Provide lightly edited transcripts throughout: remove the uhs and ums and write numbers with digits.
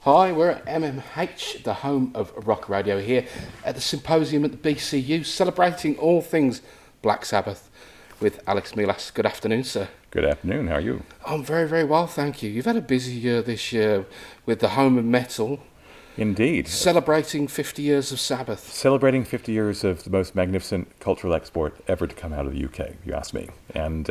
Hi, we're at MMH, the home of rock radio, here at the symposium at the BCU, celebrating all things Black Sabbath with Alex Milas. Good afternoon, sir. Good afternoon. How are you? I'm very, very well, thank you. You've had a busy year this year with the home of metal. Indeed. Celebrating 50 years of Sabbath. Celebrating 50 years of the most magnificent cultural export ever to come out of the UK, you ask me. And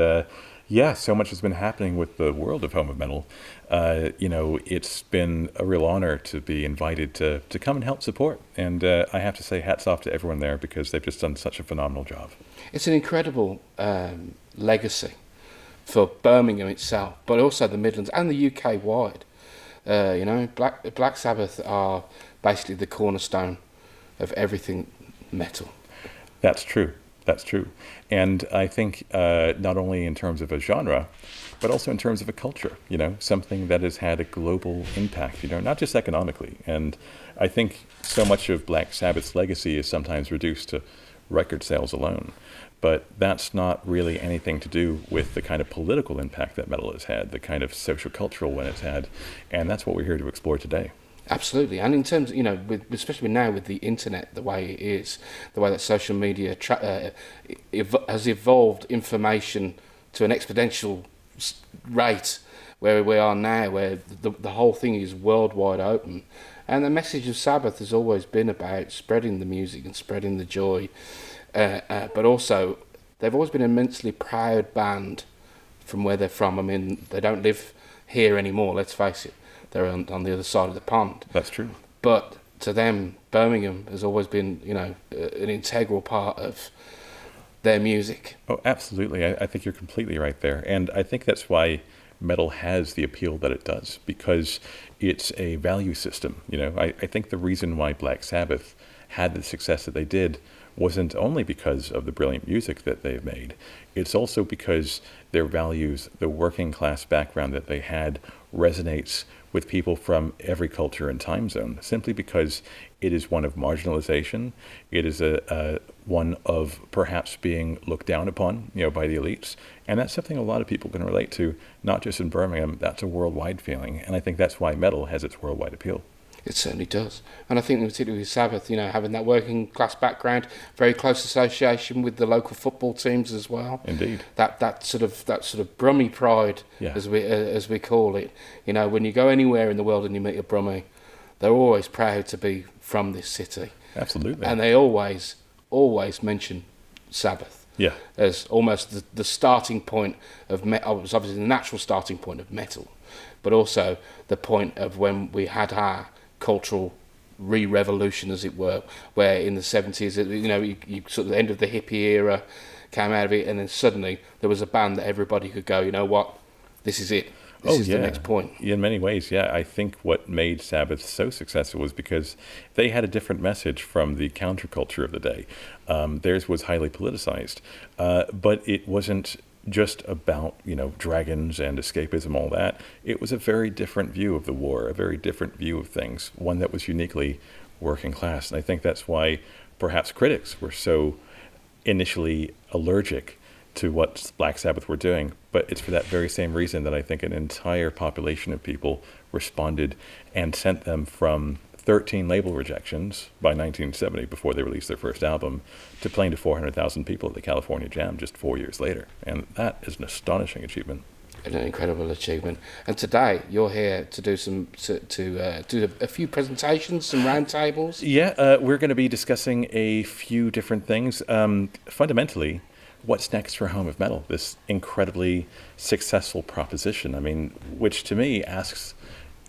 so much has been happening with the world of home of metal. It's been a real honor to be invited to come and help support. And I have to say hats off to everyone there because they've just done such a phenomenal job. It's an incredible legacy for Birmingham itself, but also the Midlands and the UK wide. Black Sabbath are basically the cornerstone of everything metal. That's true. That's true. And I think not only in terms of a genre, but also in terms of a culture, something that has had a global impact, not just economically. And I think so much of Black Sabbath's legacy is sometimes reduced to record sales alone. But that's not really anything to do with the kind of political impact that metal has had, the kind of social-cultural one it's had. And that's what we're here to explore today. Absolutely. And in terms of, especially now with the internet, the way it is, the way that social media has evolved information to an exponential rate where we are now, where the whole thing is worldwide open. And the message of Sabbath has always been about spreading the music and spreading the joy. But also, they've always been an immensely proud band from where they're from. I mean, they don't live here anymore, let's face it. They're on the other side of the pond. That's true. But to them, Birmingham has always been, an integral part of their music. Oh, absolutely. I think you're completely right there. And I think that's why metal has the appeal that it does, because it's a value system. I think the reason why Black Sabbath had the success that they did wasn't only because of the brilliant music that they've made. It's also because their values, the working class background that they had, resonates with people from every culture and time zone, simply because it is one of marginalization. It is a one of perhaps being looked down upon, by the elites. And that's something a lot of people can relate to, not just in Birmingham. That's a worldwide feeling. And I think that's why metal has its worldwide appeal. It certainly does. And I think particularly with Sabbath, having that working class background, very close association with the local football teams as well. Indeed. That sort of Brummie pride, as we call it. When you go anywhere in the world and you meet a Brummie, they're always proud to be from this city. Absolutely. And they always mention Sabbath. Yeah. As almost the starting point of metal. It's obviously the natural starting point of metal, but also the point of when we had our cultural re-revolution, as it were, where in the 70s, you sort of the end of the hippie era came out of it, and then suddenly there was a band that everybody could go, you know what, this is it. This is the next point. In many ways, yeah. I think what made Sabbath so successful was because they had a different message from the counterculture of the day. Theirs was highly politicized, but it wasn't just about, dragons and escapism, all that. It was a very different view of the war, a very different view of things, one that was uniquely working class. And I think that's why perhaps critics were so initially allergic to what Black Sabbath were doing. But it's for that very same reason that I think an entire population of people responded and sent them from 13 label rejections by 1970, before they released their first album, to playing to 400,000 people at the California Jam just 4 years later. And that is an astonishing achievement. An incredible achievement. And today you're here to do do a few presentations, some roundtables. Yeah, we're going to be discussing a few different things. Fundamentally, what's next for Home of Metal, this incredibly successful proposition? I mean, which to me asks,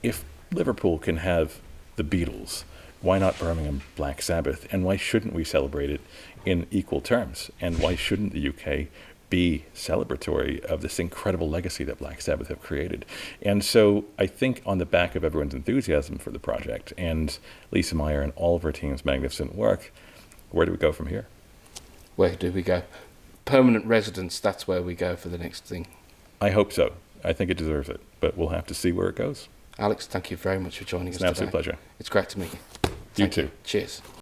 if Liverpool can have the Beatles, why not Birmingham Black Sabbath? And why shouldn't we celebrate it in equal terms? And why shouldn't the UK be celebratory of this incredible legacy that Black Sabbath have created? And so I think on the back of everyone's enthusiasm for the project and Lisa Meyer and all of her team's magnificent work, where do we go from here? Where do we go? Permanent residence, that's where we go for the next thing. I hope so. I think it deserves it, but we'll have to see where it goes. Alex, thank you very much for joining us today. It's an absolute pleasure. It's great to meet you. You too. Cheers.